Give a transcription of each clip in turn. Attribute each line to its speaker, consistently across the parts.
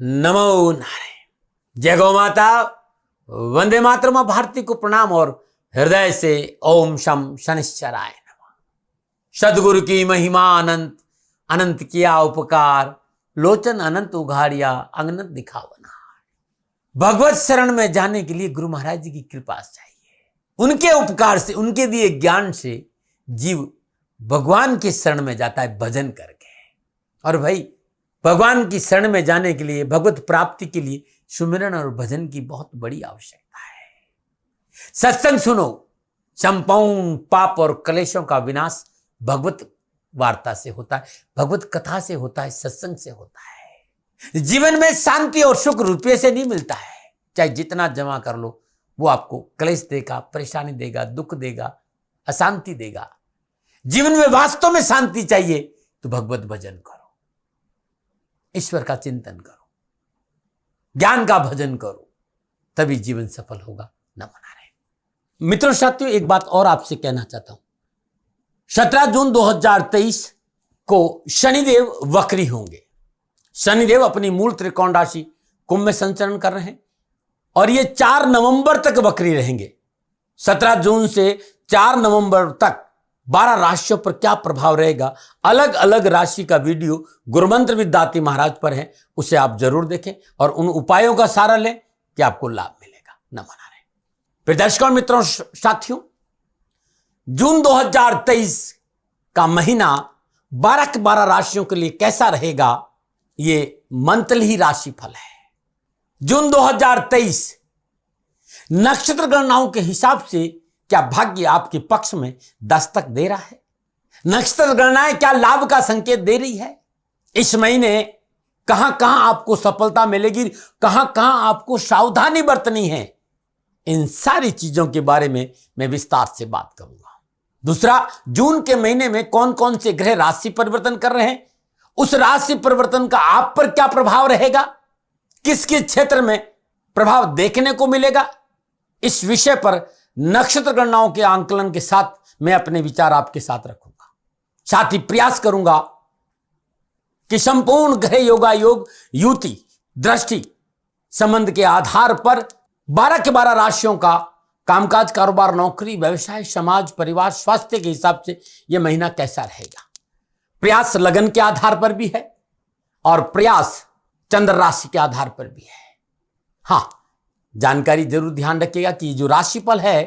Speaker 1: नमो नारायण। जय गौ माता, वंदे मातरम। भारती को प्रणाम और हृदय से ओम शम शनिश्चराय नमः। सदगुरु की महिमा अनंत, अनंत किया उपकार, लोचन अनंत उघाड़िया, अगनत दिखावना। भगवत शरण में जाने के लिए गुरु महाराज जी की कृपा चाहिए। उनके उपकार से, उनके दिए ज्ञान से जीव भगवान की शरण में जाता है भजन करके। और भाई भगवान की शरण में जाने के लिए, भगवत प्राप्ति के लिए सुमिरन और भजन की बहुत बड़ी आवश्यकता है। सत्संग सुनो, संपूर्ण पाप और कलेशों का विनाश भगवत वार्ता से होता है, भगवत कथा से होता है, सत्संग से होता है। जीवन में शांति और सुख रुपये से नहीं मिलता है। चाहे जितना जमा कर लो, वो आपको क्लेश देगा, परेशानी देगा, दुख देगा, अशांति देगा। जीवन में वास्तव में शांति चाहिए तो भगवत भजन करो, ईश्वर का चिंतन करो, ज्ञान का भजन करो, तभी जीवन सफल होगा। न मना रहे मित्रों, साथियों, एक बात और आपसे कहना चाहता हूं। 17 जून 2023 को शनिदेव वक्री होंगे। शनिदेव अपनी मूल त्रिकोण राशि कुंभ में संचरण कर रहे हैं और ये 4 नवंबर तक वक्री रहेंगे। 17 जून से 4 नवंबर तक 12 राशियों पर क्या प्रभाव रहेगा, अलग अलग राशि का वीडियो गुरुमंत्र विद्यार्थी महाराज पर है, उसे आप जरूर देखें और उन उपायों का सहारा लें कि आपको लाभ मिलेगा। न मना रहे फिर दर्शकों, मित्रों, साथियों, जून 2023 का महीना 12 राशियों के लिए कैसा रहेगा, ये मंथली राशिफल है। जून 2023 नक्षत्र गणनाओं के हिसाब से क्या भाग्य आपके पक्ष में दस्तक दे रहा है? नक्षत्र गणनाएं क्या लाभ का संकेत दे रही है? इस महीने कहां कहां आपको सफलता मिलेगी, कहां कहां आपको सावधानी बरतनी है, इन सारी चीजों के बारे में मैं विस्तार से बात करूंगा। दूसरा, जून के महीने में कौन कौन से ग्रह राशि परिवर्तन कर रहे हैं, उस राशि परिवर्तन का आप पर क्या प्रभाव रहेगा, किस किस क्षेत्र में प्रभाव देखने को मिलेगा, इस विषय पर नक्षत्र गणनाओं के आंकलन के साथ मैं अपने विचार आपके साथ रखूंगा। साथ ही प्रयास करूंगा कि संपूर्ण ग्रह योगा योग युति दृष्टि संबंध के आधार पर 12 के 12 राशियों का कामकाज, कारोबार, नौकरी, व्यवसाय, समाज, परिवार, स्वास्थ्य के हिसाब से यह महीना कैसा रहेगा। प्रयास लगन के आधार पर भी है और प्रयास चंद्र राशि के आधार पर भी है। हां, जानकारी जरूर ध्यान रखिएगा कि जो राशिफल है,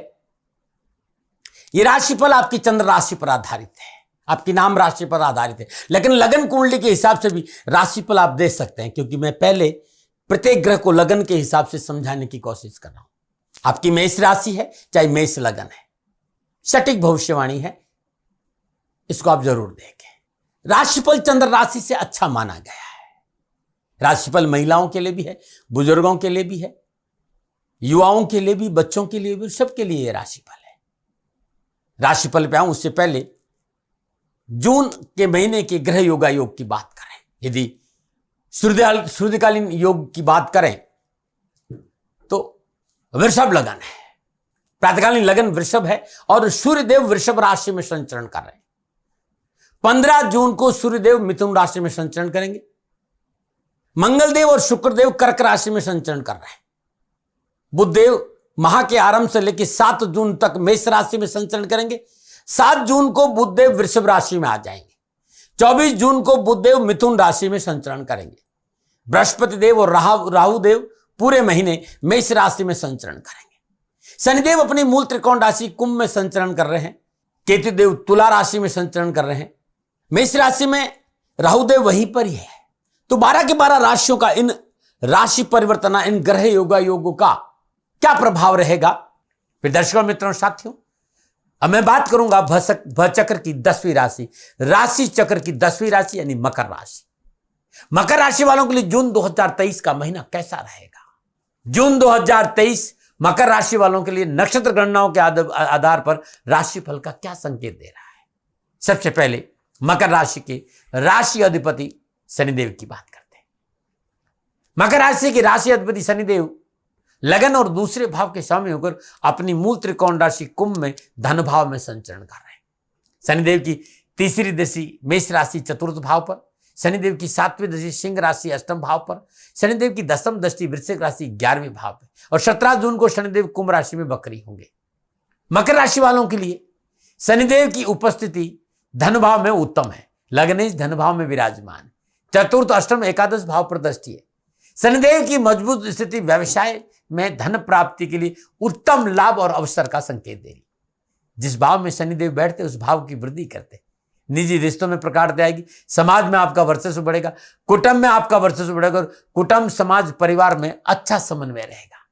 Speaker 1: ये राशिफल आपकी चंद्र राशि पर आधारित है, आपकी नाम राशि पर आधारित है, लेकिन लगन कुंडली के हिसाब से भी राशिफल आप दे सकते हैं, क्योंकि मैं पहले प्रत्येक ग्रह को लगन के हिसाब से समझाने की कोशिश कर रहा हूं। आपकी मेष राशि है, चाहे मेष लगन है, सटीक भविष्यवाणी है, इसको आप जरूर देखें। राशिफल चंद्र राशि से अच्छा माना गया है। राशिफल महिलाओं के लिए भी है, बुजुर्गों के लिए भी है, युवाओं के लिए भी, बच्चों के लिए भी, सबके लिए यह राशिफल है। राशिफल पे आऊं उससे पहले जून के महीने के ग्रह योगा योग की बात करें। यदि सूर्यकालीन योग की बात करें तो वृषभ लगन है, प्रातःकालीन लगन वृषभ है और सूर्यदेव वृषभ राशि में संचरण कर रहे हैं। 15 जून को सूर्यदेव मिथुन राशि में संचरण करेंगे। मंगलदेव और शुक्रदेव कर्क राशि में संचरण कर रहे हैं। बुधदेव माह के आरंभ से लेकर 7 जून तक मेष राशि में संचरण करेंगे। 7 जून को बुधदेव वृषभ राशि में आ जाएंगे। 24 जून को बुधदेव मिथुन राशि में संचरण करेंगे। बृहस्पति देव और राहु देव पूरे महीने मेष राशि में संचरण करेंगे। शनिदेव अपनी मूल त्रिकोण राशि कुंभ में संचरण कर रहे हैं। केतु देव तुला राशि में संचरण कर रहे हैं। मेष राशि में राहुदेव वहीं पर ही है। तो 12 के 12 राशियों का इन राशि परिवर्तन, इन ग्रह योगा योगों का क्या प्रभाव रहेगा। फिर दर्शकों, मित्रों, साथियों, अब मैं बात करूंगा भचक्र की 10वीं राशि, राशि चक्र की 10वीं राशि यानी मकर राशि। मकर राशि वालों के लिए जून 2023 का महीना कैसा रहेगा। जून 2023 मकर राशि वालों के लिए नक्षत्र गणनाओं के आधार पर राशिफल का क्या संकेत दे रहा है। सबसे पहले मकर राशि के राशि अधिपति शनिदेव की बात करते हैं। मकर राशि के राशि अधिपति शनिदेव लगन और दूसरे भाव के स्वामी होकर अपनी मूल त्रिकोण राशि कुंभ में धन भाव में संचरण कर रहे हैं। शनिदेव की तीसरी दशा मेष राशि चतुर्थ भाव पर, शनिदेव की 7वीं दृष्टि सिंह राशि अष्टम भाव पर, शनिदेव की 10वीं दृष्टि वृश्चिक राशि 11वें भाव पे, और 17 जून को शनिदेव कुंभ राशि में वक्री होंगे। मकर राशि वालों के लिए शनिदेव की उपस्थिति धन भाव में उत्तम है, लग्नेश धन भाव में विराजमान है, चतुर्थ अष्टम एकादश भाव पर दृष्टि है। शनिदेव की मजबूत स्थिति व्यवसाय में धन प्राप्ति के लिए उत्तम लाभ और अवसर का संकेत दे रही। जिस भाव में शनिदेव बैठते उस भाव की वृद्धि करते, निजी रिश्तों में प्रगाढ़ता आएगी, समाज में आपका वर्चस्व बढ़ेगा, कुटुंब में आपका वर्चस्व बढ़ेगा, और कुटुंब समाज परिवार में अच्छा समन्वय रहेगा।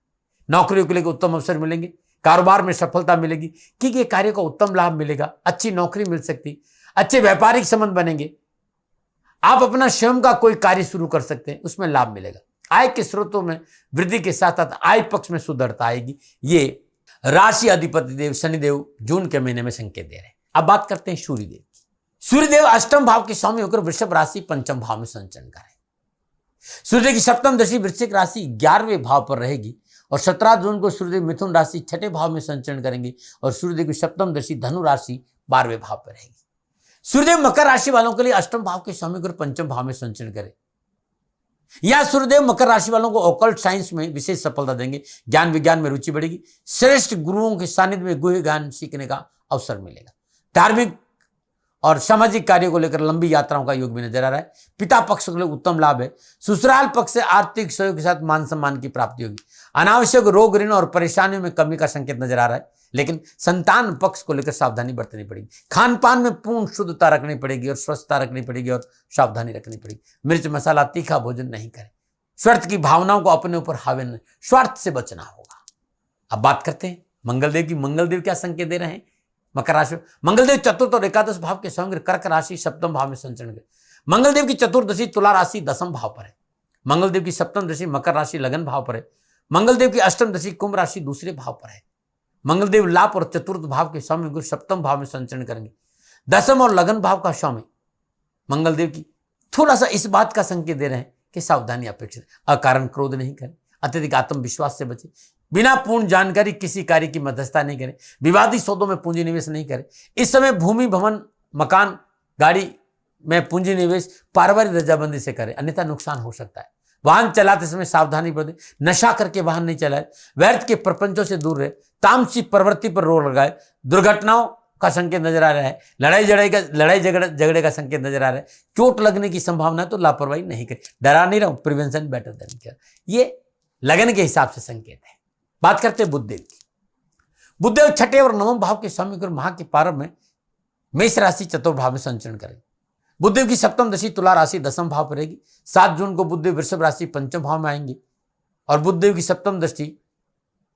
Speaker 1: नौकरियों के लिए उत्तम अवसर मिलेंगे, कारोबार में सफलता मिलेगी, कि कार्य को उत्तम लाभ मिलेगा, अच्छी नौकरी मिल सकती, अच्छे व्यापारिक संबंध बनेंगे, आप अपना स्वयं का कोई कार्य शुरू कर सकते हैं, उसमें लाभ मिलेगा। आय के स्रोतों में वृद्धि के साथ साथ आय पक्ष में सुदृढ़ता आएगी। ये राशि अधिपति देव शनिदेव जून के महीने में संकेत दे रहे हैं। अब बात करते हैं सूर्यदेव की। सूर्यदेव अष्टम भाव के स्वामी होकर वृषभ राशि पंचम भाव में संचरण करें। सूर्य की सप्तम दशा वृश्चिक राशि 11वें भाव पर रहेगी, और 17 जून को सूर्यदेव मिथुन राशि 6ठे भाव में संचरण करेंगे, और सूर्यदेव की सप्तम दशा धनु राशि 12वें भाव पर रहेगी। सूर्यदेव मकर राशि वालों के लिए अष्टम भाव के स्वामी होकर पंचम भाव में संचरण करें। यहां सूर्यदेव मकर राशि वालों को ऑकल्ट साइंस में विशेष सफलता देंगे, ज्ञान विज्ञान में रुचि बढ़ेगी, श्रेष्ठ गुरुओं के सानिध्य में गुह्य ज्ञान सीखने का अवसर मिलेगा। धार्मिक और सामाजिक कार्यों को लेकर लंबी यात्राओं का योग भी नजर आ रहा है। पिता पक्ष के लिए उत्तम लाभ है। ससुराल पक्ष से आर्थिक सहयोग के साथ मान सम्मान की प्राप्ति होगी। अनावश्यक रोग ऋण और परेशानियों में कमी का संकेत नजर आ रहा है, लेकिन संतान पक्ष को लेकर सावधानी बरतनी पड़ेगी। खान पान में पूर्ण शुद्धता रखनी पड़ेगी और स्वच्छता रखनी पड़ेगी और सावधानी रखनी पड़ेगी। मिर्च मसाला तीखा भोजन नहीं करें। स्वार्थ की भावनाओं को अपने ऊपर हावी नहीं, स्वार्थ से बचना होगा। अब बात करते हैं मंगलदेव की। मंगलदेव क्या संकेत दे रहे हैं मकर राशि। मंगलदेव चतुर्थ और एकादश भाव के संग कर्क राशि सप्तम भाव में संचरण करें। मंगलदेव की चतुर्दशी तुला राशि दसम भाव पर है। मंगलदेव की सप्तम दशा मकर राशि लगन भाव पर है। मंगलदेव की अष्टम दशा कुंभ राशि दूसरे भाव पर है। मंगलदेव लाभ और चतुर्थ भाव के स्वामी गुरु सप्तम भाव में संचरण करेंगे। दसम और लगन भाव का स्वामी मंगलदेव की थोड़ा सा इस बात का संकेत दे रहे हैं कि सावधानी अपेक्षित, अकारण क्रोध नहीं करें, अत्यधिक आत्मविश्वास से बचें, बिना पूर्ण जानकारी किसी कार्य की मध्यस्थता नहीं करें, विवादी सौदों में पूंजी निवेश नहीं करें। इस समय भूमि भवन मकान गाड़ी में पूंजी निवेश पारिवारिक रजाबंदी से करें, अन्यथा नुकसान हो सकता है। वाहन चलाते समय सावधानी बरतें, नशा करके वाहन नहीं चलाए, व्यर्थ के प्रपंचों से दूर रहे, तामसिक प्रवृत्ति पर रोक लगाए। दुर्घटनाओं का संकेत नजर आ रहा है, लड़ाई झगड़े का संकेत नजर आ रहा है, चोट लगने की संभावना है, तो लापरवाही नहीं करें। डरा नहीं रहा हूं, प्रिवेंशन बेटर देन केयर, ये लगन के हिसाब से संकेत है। बात करते हैं बुधदेव की। बुधदेव छठे और नवम भाव के स्वामी गुरु माह के प्रारंभ में मेष राशि चतुर्थ भाव में संचरण करें। बुधदेव की सप्तम दशा तुला राशि दसम भाव पर रहेगी। 7 जून को बुधदेव वृषभ राशि पंचम भाव में आएंगे, और बुधदेव की सप्तम दृष्टि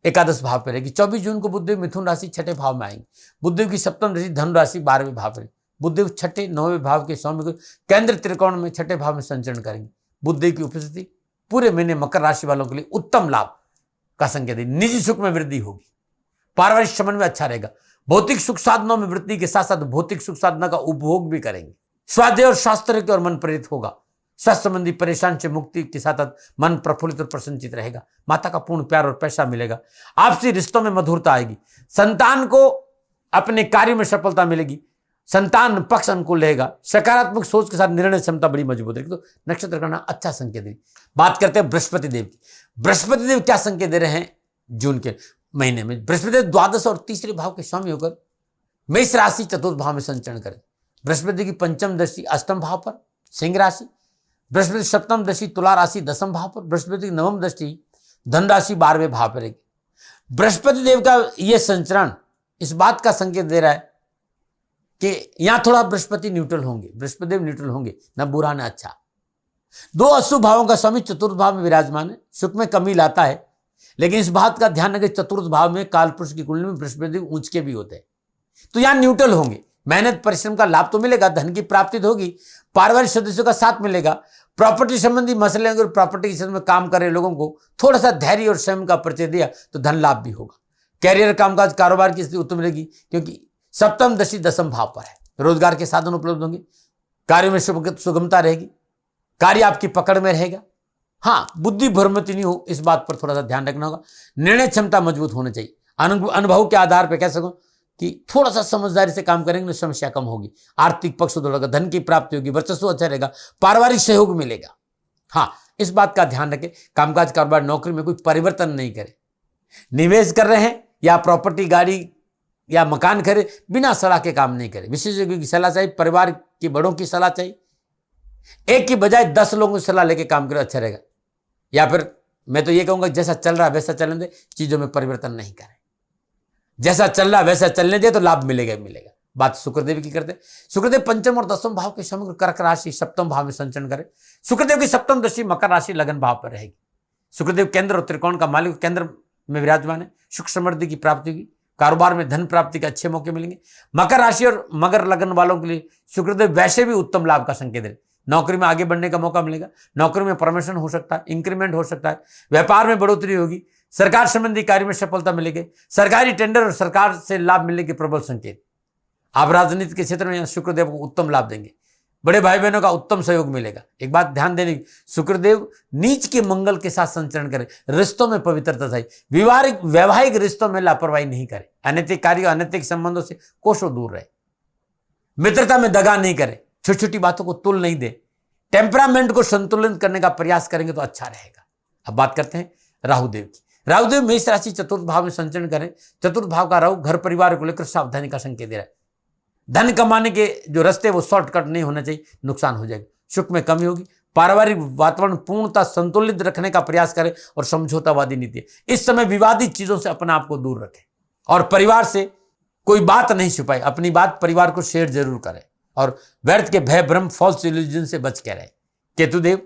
Speaker 1: एकादश भाव पर रहेगी। 24 जून को बुधदेव मिथुन राशि छठे भाव में आएंगे। बुधदेव की सप्तम दृष्टि धनु राशि 12वें भाव पर। बुधदेव छठे 9वें भाव के स्वामी को केंद्र त्रिकोण में छठे भाव में संचरण करेंगे। बुधदेव की उपस्थिति पूरे महीने मकर राशि वालों के लिए उत्तम लाभ का संकेत है। निजी सुख में वृद्धि होगी, पारिवारिक समन्वय अच्छा रहेगा, भौतिक सुख साधनों में वृद्धि के साथ साथ भौतिक सुख साधना का उपभोग भी करेंगे। स्वाध्याय और शास्त्र के और मन प्रेरित होगा। स्वास्थ्य संबंधी परेशान से मुक्ति के साथ मन प्रफुल्लित और प्रसन्नचित रहेगा। माता का पूर्ण प्यार और पैसा मिलेगा। आपसी रिश्तों में मधुरता आएगी। संतान को अपने कार्य में सफलता मिलेगी। संतान पक्ष अनुकूल रहेगा। सकारात्मक सोच के साथ निर्णय क्षमता बड़ी मजबूत रहेगी। तो नक्षत्र करना अच्छा संकेत है। बात करते हैं बृहस्पति देव की। बृहस्पति देव क्या संकेत दे रहे हैं जून के महीने में। बृहस्पति देव द्वादश और तीसरे भाव के स्वामी होकर मेष राशि चतुर्थ भाव में संचरण करें। बृहस्पति की पंचम दृष्टि अष्टम भाव पर सिंह राशि। बृहस्पति सप्तम दृष्टि तुला राशि दसम भाव पर। बृहस्पति की नवम दृष्टि धन राशि 12वें भाव पर रहेगी। बृहस्पति देव का यह संचरण इस बात का संकेत दे रहा है कि यहां थोड़ा बृहस्पति न्यूट्रल होंगे। बृहस्पति देव न्यूट्रल होंगे, न बुरा न अच्छा। 2 अशुभ भावों का स्वामी चतुर्थ भाव में विराजमान है। सुख में कमी लाता है, लेकिन इस बात का ध्यान रखें चतुर्थ भाव में काल पुरुष की कुंडली में बृहस्पति ऊंच के भी होते हैं, तो यहां न्यूट्रल होंगे। मेहनत परिश्रम का लाभ तो मिलेगा, धन की प्राप्ति होगी, पारिवारिक सदस्यों का साथ मिलेगा। प्रॉपर्टी संबंधी मसले अगर प्रॉपर्टी के क्षेत्र में काम कर रहे लोगों को थोड़ा सा धैर्य और संयम का परिचय दिया तो धन लाभ भी होगा। कैरियर कामकाज कारोबार की स्थिति उत्तम रहेगी, क्योंकि सप्तम दशा दसम भाव पर है। रोजगार के साधन उपलब्ध होंगे। कार्यों में सुगमता रहेगी। कार्य आपकी पकड़ में रहेगा। हाँ, बुद्धि भ्रमित नहीं हो, इस बात पर थोड़ा सा ध्यान रखना होगा। निर्णय क्षमता मजबूत होनी चाहिए। अनुभव के आधार पर कह सकूं कि थोड़ा सा समझदारी से काम करेंगे तो समस्या कम होगी। आर्थिक पक्ष सुधरेगा, धन की प्राप्ति होगी, वर्चस्व अच्छा रहेगा, पारिवारिक सहयोग मिलेगा। हाँ, इस बात का ध्यान रखें, कामकाज कारोबार नौकरी में कोई परिवर्तन नहीं करें। निवेश कर रहे हैं या प्रॉपर्टी गाड़ी या मकान खरीदे, बिना सलाह के काम नहीं करें। विशेषज्ञों की सलाह चाहिए, परिवार के बड़ों की सलाह चाहिए। एक की बजाय 10 लोगों की सलाह लेके काम करें, अच्छा रहेगा। या फिर मैं तो ये कहूंगा जैसा चल रहा है वैसा चलने दे, चीजों में परिवर्तन नहीं करें। जैसा चल रहा है वैसा चलने दे तो लाभ मिलेगा ही मिलेगा। बात शुक्रदेव की करते, शुक्रदेव पंचम और दसम भाव के समग्र कर्क राशि सप्तम भाव में संचरण करे। शुक्रदेव की सप्तम दृष्टि मकर राशि लगन भाव पर रहेगी। शुक्रदेव केंद्र और त्रिकोण का मालिक केंद्र में विराजमान है। सुख समृद्धि की प्राप्ति होगी, कारोबार में धन प्राप्ति के अच्छे मौके मिलेंगे। मकर राशि और मकर लगन वालों के लिए शुक्रदेव वैसे भी उत्तम लाभ का संकेत है। नौकरी में आगे बढ़ने का मौका मिलेगा, नौकरी में प्रमोशन हो सकता है, इंक्रीमेंट हो सकता है, व्यापार में बढ़ोतरी होगी, सरकार संबंधी कार्य में सफलता मिलेगी, सरकारी टेंडर और सरकार से लाभ मिलने के प्रबल संकेत। आप राजनीति के क्षेत्र में शुक्रदेव को उत्तम लाभ देंगे, बड़े भाई बहनों का उत्तम सहयोग मिलेगा। एक बात ध्यान देने की, शुक्रदेव नीच के मंगल के साथ संचरण करें, रिश्तों में पवित्रता चाहिए, वैवाहिक रिश्तों में लापरवाही नहीं करें, अनैतिक कार्य अनैतिक संबंधों से कोसों दूर रहे, मित्रता में दगा नहीं करें, छोटी छोटी बातों को तुल नहीं दे, टेम्परामेंट को संतुलित करने का प्रयास करेंगे तो अच्छा रहेगा। अब बात करते हैं राहुदेव की। राहुदेव मेष राशि चतुर्थ भाव में संचरण करें। चतुर्थ भाव का राहु घर परिवार को लेकर सावधानी का संकेत दे रहा है। धन कमाने के जो रास्ते वो शॉर्टकट नहीं होना चाहिए, नुकसान हो जाएगा, सुख में कमी होगी। पारिवारिक वातावरण पूर्णतः संतुलित रखने का प्रयास करें और समझौतावादी नीति। इस समय विवादित चीजों से अपने आप को दूर रखें और परिवार से कोई बात नहीं छुपाए, अपनी बात परिवार को शेयर जरूर करें और व्यर्थ के भय भ्रम फॉल्स इल्यूजन से बच के रहे। केतुदेव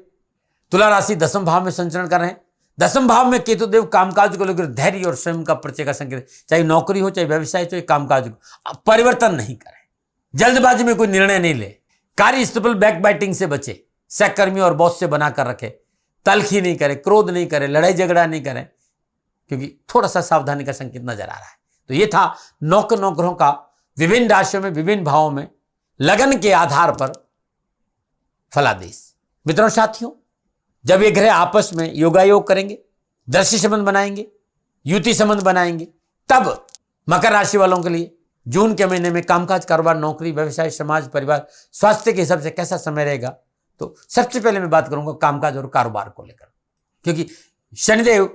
Speaker 1: तुला राशि दसम भाव में संचरण कर रहे हैं। दसम भाव में केतुदेव कामकाज को लेकर धैर्य और स्वयं का परिचय का संकेत, चाहे नौकरी हो चाहे व्यवसाय चाहे कामकाज को परिवर्तन नहीं करें, जल्दबाजी में कोई निर्णय नहीं ले, कार्य स्थल बैकबाइटिंग से बचे, सहकर्मी और बॉस से बनाकर रखे, तलखी नहीं करे, क्रोध नहीं करे, लड़ाई झगड़ा नहीं करें, क्योंकि थोड़ा सा सावधानी का संकेत नजर आ रहा है। तो ये था नौकरों का विभिन्न राशियों में विभिन्न भावों में लगन के आधार पर फलादेश। मित्रों साथियों, जब ये ग्रह आपस में योगायोग करेंगे, दृष्टि संबंध बनाएंगे, युति संबंध बनाएंगे, तब मकर राशि वालों के लिए जून के महीने में कामकाज कारोबार नौकरी व्यवसाय समाज परिवार स्वास्थ्य के हिसाब से कैसा समय रहेगा। तो सबसे पहले मैं बात करूंगा कामकाज और कारोबार को लेकर, क्योंकि शनिदेव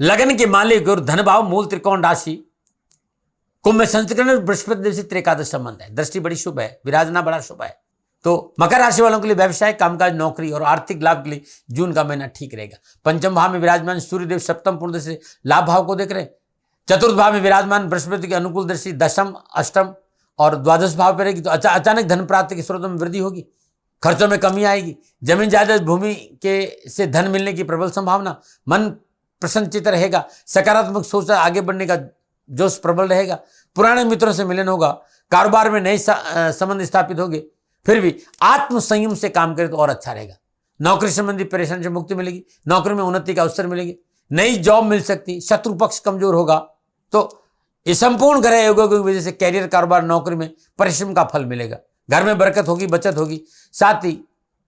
Speaker 1: लगन के मालिक और धन भाव मूल त्रिकोण राशि कुंभ में संचरण और बृहस्पति देव से त्रिकादश संबंध है, दृष्टि बड़ी शुभ है, विराजना बड़ा शुभ है। तो मकर राशि वालों के लिए व्यवसाय कामकाज नौकरी और आर्थिक लाभ के लिए जून का महीना ठीक रहेगा। पंचम भाव में विराजमान सूर्यदेव सप्तम पूर्ण से लाभ भाव को देख रहे हैं। चतुर्थ भाव में विराजमान बृहस्पति की अनुकूल दृष्टि दशम अष्टम और द्वादश भाव पर रहेगी, तो अचानक धन प्राप्ति के स्रोतों में वृद्धि होगी, खर्चों में कमी आएगी, जमीन जायदाद भूमि के से धन मिलने की प्रबल संभावना, मन प्रसन्नचित्त रहेगा, सकारात्मक सोच आगे बढ़ने का जोश प्रबल रहेगा, पुराने मित्रों से मिलन होगा, कारोबार में नए संबंध स्थापित होंगे। फिर भी आत्म संयम से काम करें तो और अच्छा रहेगा। नौकरी संबंधी परेशानी से मुक्ति मिलेगी, नौकरी में उन्नति का अवसर मिलेगी, नई जॉब मिल सकती, शत्रु पक्ष कमजोर होगा। तो ये संपूर्ण ग्रह योगों की वजह से कैरियर कारोबार नौकरी में परिश्रम का फल मिलेगा, घर में बरकत होगी, बचत होगी। साथ ही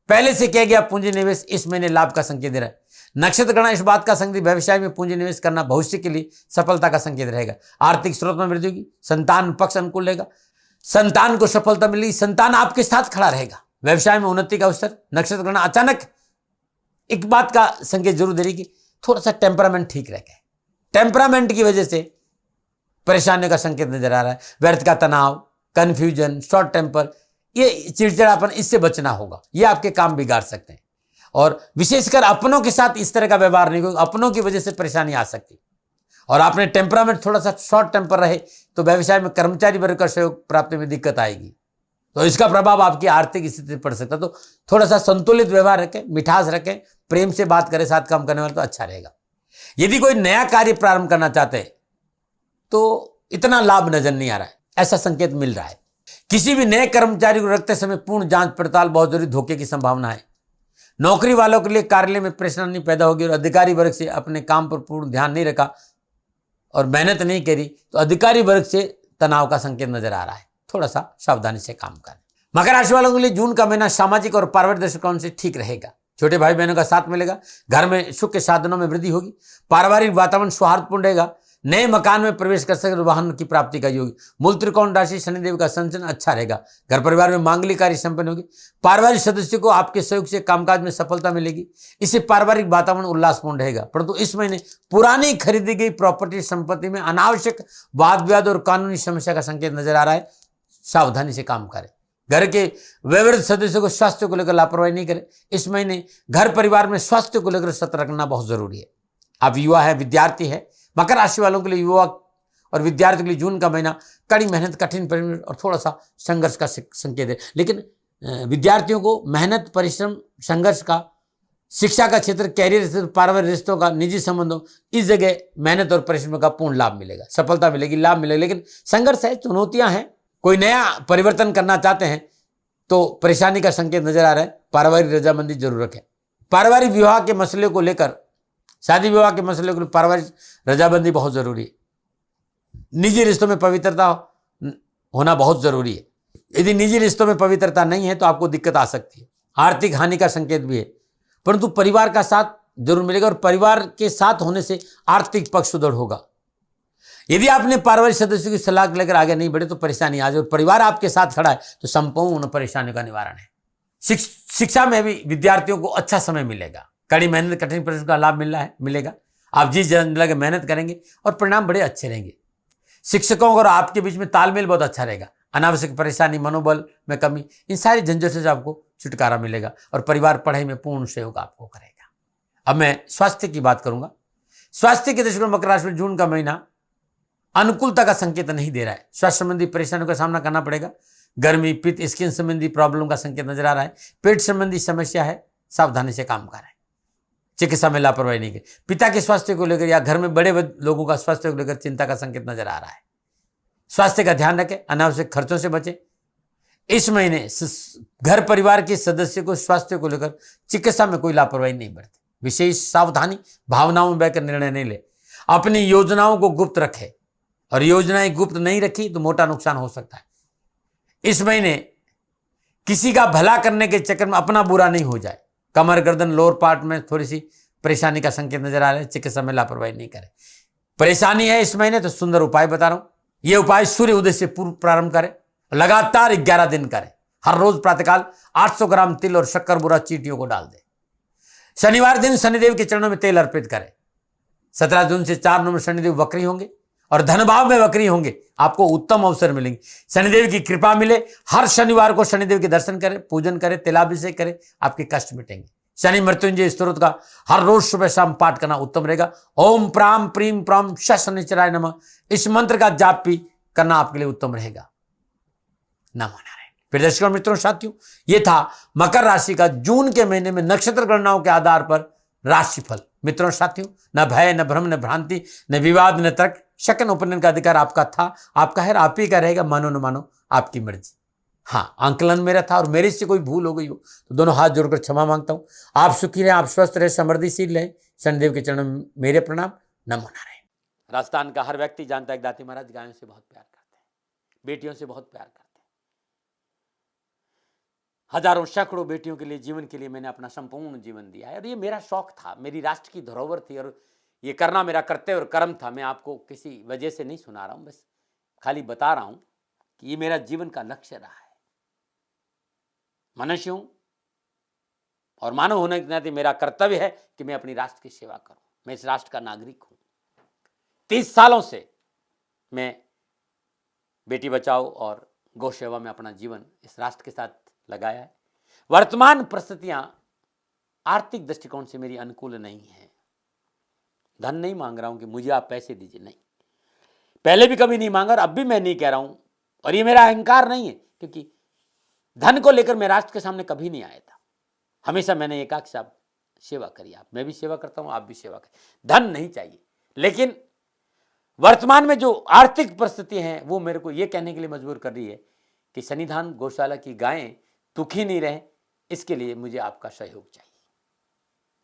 Speaker 1: पहले से किया गया पूंजी निवेश इस महीने लाभ का संकेत दे रहा है। नक्षत्र गणना इस बात का संकेत, व्यवसाय में पूंजी निवेश करना भविष्य के लिए सफलता का संकेत रहेगा। आर्थिक स्रोत में वृद्धि होगी, संतान पक्ष अनुकूल रहेगा, संतान को सफलता मिलेगी, संतान आपके साथ खड़ा रहेगा, व्यवसाय में उन्नति का अवसर। नक्षत्र गणना अचानक एक बात का संकेत जरूर दे रही कि थोड़ा सा टेम्परामेंट ठीक रहेगा, टेम्परामेंट की वजह से परेशानियों का संकेत नजर आ रहा है। व्यर्थ का तनाव, कंफ्यूजन, शॉर्ट टेम्पर, ये चिड़चिड़ापन, इससे बचना होगा, ये आपके काम बिगाड़ सकते हैं। और विशेषकर अपनों के साथ इस तरह का व्यवहार नहीं, क्योंकि अपनों की वजह से परेशानी आ सकती। और आपने टेम्परामेंट थोड़ा सा शॉर्ट टेम्पर रहे तो व्यवसाय में कर्मचारी वर्ग का सहयोग प्राप्ति में दिक्कत आएगी, तो इसका प्रभाव आपकी आर्थिक स्थिति पर पड़ सकता है। तो थोड़ा सा संतुलित व्यवहार रखें, मिठास रखें, प्रेम से बात करें साथ काम करने वाले, तो अच्छा रहेगा। यदि कोई नया कार्य प्रारंभ करना चाहते हैं तो इतना लाभ नजर नहीं आ रहा है, ऐसा संकेत मिल रहा है। किसी भी नए कर्मचारी को रखते समय पूर्ण जांच पड़ताल बहुत जरूरी, धोखे की संभावना है। नौकरी वालों के लिए कार्यालय में परेशानी पैदा होगी और अधिकारी वर्ग से अपने काम पर पूर्ण ध्यान नहीं रखा और मेहनत नहीं करी तो अधिकारी वर्ग से तनाव का संकेत नजर आ रहा है, थोड़ा सा सावधानी से काम करें। मकर राशि वालों के लिए जून का महीना सामाजिक और पारिवारिक दृष्टिकोण से ठीक रहेगा। छोटे भाई बहनों का साथ मिलेगा, घर में सुख के साधनों में वृद्धि होगी, पारिवारिक वातावरण सौहार्दपूर्ण रहेगा, नए मकान में प्रवेश कर सकते, वाहन की प्राप्ति का योग। मूल त्रिकोण राशि शनिदेव का संचलन अच्छा रहेगा। घर परिवार में मांगलिक कार्य संपन्न होगी। पारिवारिक सदस्यों को आपके सहयोग से कामकाज में सफलता मिलेगी। इससे पारिवारिक वातावरण उल्लासपूर्ण रहेगा। परंतु इस महीने पुरानी खरीदी गई प्रॉपर्टी संपत्ति में अनावश्यक वाद विवाद और कानूनी समस्या का संकेत नजर आ रहा है। सावधानी से काम करें। घर के वयोवृद्ध सदस्यों को स्वास्थ्य को लेकर लापरवाही नहीं करें। इस महीने घर परिवार में स्वास्थ्य को लेकर सतर्क रखना बहुत जरूरी है। आप युवा है, विद्यार्थी है, मकर राशि वालों के लिए युवा और विद्यार्थियों के लिए जून का महीना कड़ी मेहनत, कठिन परिश्रम और थोड़ा सा संघर्ष का संकेत है। लेकिन विद्यार्थियों को मेहनत, परिश्रम, संघर्ष का, शिक्षा का क्षेत्र, कैरियर, पारिवारिक रिश्तों का, निजी संबंधों, इस जगह मेहनत और परिश्रम का पूर्ण लाभ मिलेगा, सफलता मिलेगी, लाभ मिलेगा। लेकिन संघर्ष है, चुनौतियां हैं। कोई नया परिवर्तन करना चाहते हैं तो परेशानी का संकेत नजर आ रहा है। पारिवारिक रजामंदी जरूर रखें। पारिवारिक विवाह के मसले को लेकर, शादी विवाह के मसले को लेकर पारिवारिक रजाबंदी बहुत जरूरी है। निजी रिश्तों में पवित्रता होना बहुत जरूरी है। यदि निजी रिश्तों में पवित्रता नहीं है तो आपको दिक्कत आ सकती है। आर्थिक हानि का संकेत भी है, परंतु परिवार का साथ जरूर मिलेगा और परिवार के साथ होने से आर्थिक पक्ष सुदृढ़ होगा। यदि आपने पारिवारिक सदस्यों की सलाह लेकर आगे नहीं बढ़े तो परेशानी आ जाए, और परिवार आपके साथ खड़ा है तो संपूर्ण परेशानियों का निवारण है। शिक्षा में भी विद्यार्थियों को अच्छा समय मिलेगा। कड़ी मेहनत, कठिन परिश्रम का लाभ मिलेगा। आप जी जान लगे मेहनत करेंगे और परिणाम बड़े अच्छे रहेंगे। शिक्षकों और आपके बीच में तालमेल बहुत अच्छा रहेगा। अनावश्यक परेशानी, मनोबल में कमी, इन सारी झंझटों से आपको छुटकारा मिलेगा और परिवार पढ़ाई में पूर्ण सहयोग आपको करेगा। अब मैं स्वास्थ्य की बात करूंगा। स्वास्थ्य के दृष्टिकोण मकर राशि में जून का महीना अनुकूलता का संकेत नहीं दे रहा है। स्वास्थ्य संबंधी परेशानियों का सामना करना पड़ेगा। गर्मी, पित्त, स्किन संबंधी प्रॉब्लम का संकेत नजर आ रहा है। पेट संबंधी समस्या है, सावधानी से काम करें। चिकित्सा में लापरवाही नहीं करें। पिता के स्वास्थ्य को लेकर या घर में बड़े लोगों का स्वास्थ्य को लेकर चिंता का संकेत नजर आ रहा है। स्वास्थ्य का ध्यान रखें, अनावश्यक खर्चों से बचें। इस महीने घर परिवार के सदस्य को स्वास्थ्य को लेकर चिकित्सा में कोई लापरवाही नहीं बरते। विशेष सावधानी, भावनाओं में बहकर निर्णय नहीं ले। अपनी योजनाओं को गुप्त रखें, और योजनाएं गुप्त नहीं रखी तो मोटा नुकसान हो सकता है। इस महीने किसी का भला करने के चक्कर में अपना बुरा नहीं हो जाए। कमर, गर्दन, लोअर पार्ट में थोड़ी सी परेशानी का संकेत नजर आ रहा है। चिकित्सा में लापरवाही नहीं करें। परेशानी है इस महीने तो सुंदर उपाय बता रहा हूं। यह उपाय सूर्य उदय से पूर्व प्रारंभ करें, लगातार 11 दिन करें। हर रोज प्रातःकाल 800 ग्राम तिल और शक्कर बुरा चींटियों को डाल दें। शनिवार दिन शनिदेव के चरणों में तेल अर्पित करें। 17 जून से 4 नवंबर शनिदेव वक्री होंगे और धनभाव में वक्री होंगे। आपको उत्तम अवसर मिलेंगे, शनिदेव की कृपा मिले। हर शनिवार को शनिदेव के दर्शन करें, पूजन करें, तिलाभिषेक करें, आपके कष्ट मिटेंगे। शनि मृत्युंजय स्तोत्र का हर रोज सुबह शाम पाठ करना उत्तम रहेगा। ओम प्राम प्रीम प्राम शनिचराय नमः, इस मंत्र का जाप भी करना आपके लिए उत्तम रहेगा। नमो नारायण। फिर दर्शकों, मित्रों, साथियों, ये था मकर राशि का जून के महीने में नक्षत्र गणनाओं के आधार पर राशिफल। मित्रों, साथियों, न भय, न भ्रम, न भ्रांति, न विवाद, न तर्क, शक ओपिनियन का अधिकार आपका था, आपका है, आप ही का रहेगा। मानो न मानो आपकी मर्जी। हाँ, आंकलन मेरा था और मेरे से कोई भूल हो गई हो तो दोनों हाथ जोड़कर क्षमा मांगता हूं। आप सुखी रहें, आप स्वस्थ रहे, समृद्धिशील रहें। शनिदेव के चरणों में मेरे प्रणाम। नमो नारायण। राजस्थान का हर व्यक्ति जानता है दाती महाराज गायों से बहुत प्यार करते हैं, बेटियों से बहुत प्यार करते हैं। हजारों सैकड़ों बेटियों के लिए, जीवन के लिए मैंने अपना संपूर्ण जीवन दिया है और ये मेरा शौक था, मेरी राष्ट्र की धरोहर थी और ये करना मेरा कर्तव्य और कर्म था। मैं आपको किसी वजह से नहीं सुना रहा हूं, बस खाली बता रहा हूं कि ये मेरा जीवन का लक्ष्य रहा है। मनुष्य हूं और मानव होने के नाते मेरा कर्तव्य है कि मैं अपनी राष्ट्र की सेवा करूं। मैं इस राष्ट्र का नागरिक हूं। 30 सालों से मैं बेटी बचाओ और गौ सेवा में अपना जीवन इस राष्ट्र के साथ लगाया है। वर्तमान परिस्थितियां आर्थिक दृष्टिकोण से मेरी अनुकूल नहीं है। धन नहीं मांग रहा हूं कि मुझे आप पैसे दीजिए, नहीं, पहले भी कभी नहीं मांगा और अब भी मैं नहीं कह रहा हूं। और ये मेरा अहंकार नहीं है, क्योंकि धन को लेकर मैं राष्ट्र के सामने कभी नहीं आया था। हमेशा मैंने ये कहा कि साहब सेवा करिए, आप, मैं भी सेवा करता हूं, आप भी सेवा करें। धन नहीं चाहिए, लेकिन वर्तमान में जो आर्थिक परिस्थिति है वो मेरे को ये कहने के लिए मजबूर कर रही है कि सन्निधान गौशाला की गायें दुखी नहीं रहे, इसके लिए मुझे आपका सहयोग चाहिए।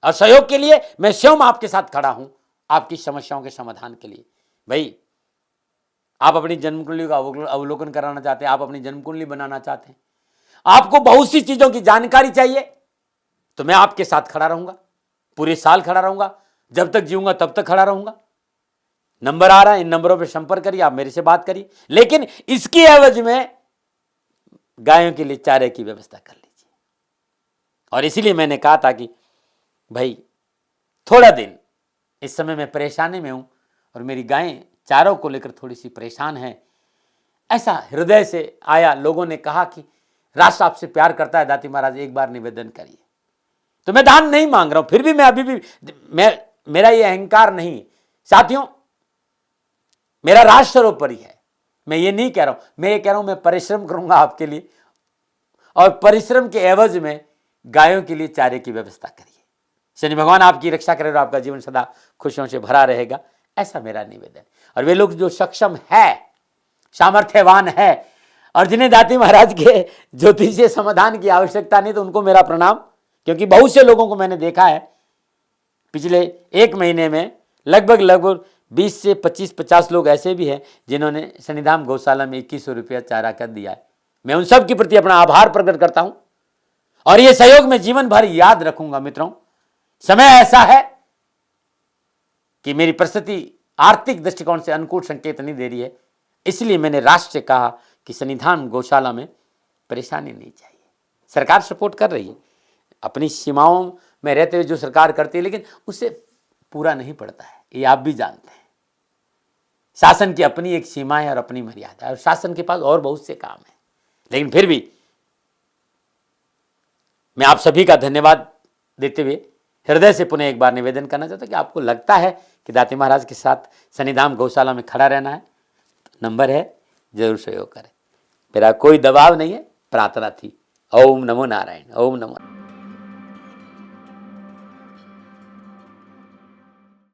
Speaker 1: और सहयोग के लिए मैं स्वयं आपके साथ खड़ा हूं, आपकी समस्याओं के समाधान के लिए। भाई, आप अपनी जन्म कुंडली का अवलोकन कराना चाहते हैं, आप अपनी जन्म कुंडली बनाना चाहते हैं, आपको बहुत सी चीजों की जानकारी चाहिए, तो मैं आपके साथ खड़ा रहूंगा, पूरे साल खड़ा रहूंगा, जब तक जीऊंगा तब तक खड़ा रहूंगा। नंबर आ रहा है, इन नंबरों पर संपर्क करिए, आप मेरे से बात करिए, लेकिन इसकी एवज में गायों के लिए चारे की व्यवस्था कर लीजिए। और इसीलिए मैंने कहा था कि भाई थोड़ा दिन इस समय मैं परेशानी में हूं और मेरी गायें चारों को लेकर थोड़ी सी परेशान है। ऐसा हृदय से आया, लोगों ने कहा कि राष्ट्र आपसे प्यार करता है दाती महाराज, एक बार निवेदन करिए। तो मैं दान नहीं मांग रहा हूं, फिर भी मैं अभी भी मेरा ये अहंकार नहीं साथियों, मेरा राष्ट्र सर्वोपरि है। मैं ये नहीं कह रहा हूं, मैं ये कह रहा हूं मैं परिश्रम करूंगा आपके लिए, और परिश्रम के एवज में गायों के लिए चारे की व्यवस्था करिए। शनि भगवान आपकी रक्षा करे और आपका जीवन सदा खुशियों से भरा रहेगा, ऐसा मेरा निवेदन। और वे लोग जो सक्षम है, सामर्थ्यवान है, और जिन्हें दाती महाराज के ज्योतिषीय समाधान की आवश्यकता नहीं, तो उनको मेरा प्रणाम। क्योंकि बहुत से लोगों को मैंने देखा है पिछले एक महीने में, लगभग 20 से 25-50 लोग ऐसे भी हैं जिन्होंने शनिधाम गौशाला में 2100 रुपया चारा कर दिया है। मैं उन सब के प्रति अपना आभार प्रकट करता हूं और ये सहयोग मैं जीवन भर याद रखूंगा। मित्रों, समय ऐसा है कि मेरी परिस्थिति आर्थिक दृष्टिकोण से अनुकूल संकेत नहीं दे रही है, इसलिए मैंने राष्ट्र से कहा कि शनिधाम गौशाला में परेशानी नहीं चाहिए। सरकार सपोर्ट कर रही है, अपनी सीमाओं में रहते हुए जो सरकार करती है, लेकिन उससे पूरा नहीं पड़ता है, ये आप भी जानते हैं। शासन की अपनी एक सीमा है और अपनी मर्यादा है, और शासन के पास और बहुत से काम है। लेकिन फिर भी मैं आप सभी का धन्यवाद देते हुए हृदय से पुनः एक बार निवेदन करना चाहता हूं कि आपको लगता है कि दाती महाराज के साथ शनिधाम गौशाला में खड़ा रहना है, तो नंबर है, जरूर सहयोग करें। मेरा कोई दबाव नहीं है, प्रार्थना थी। ओम नमो नारायण, ओम नमो।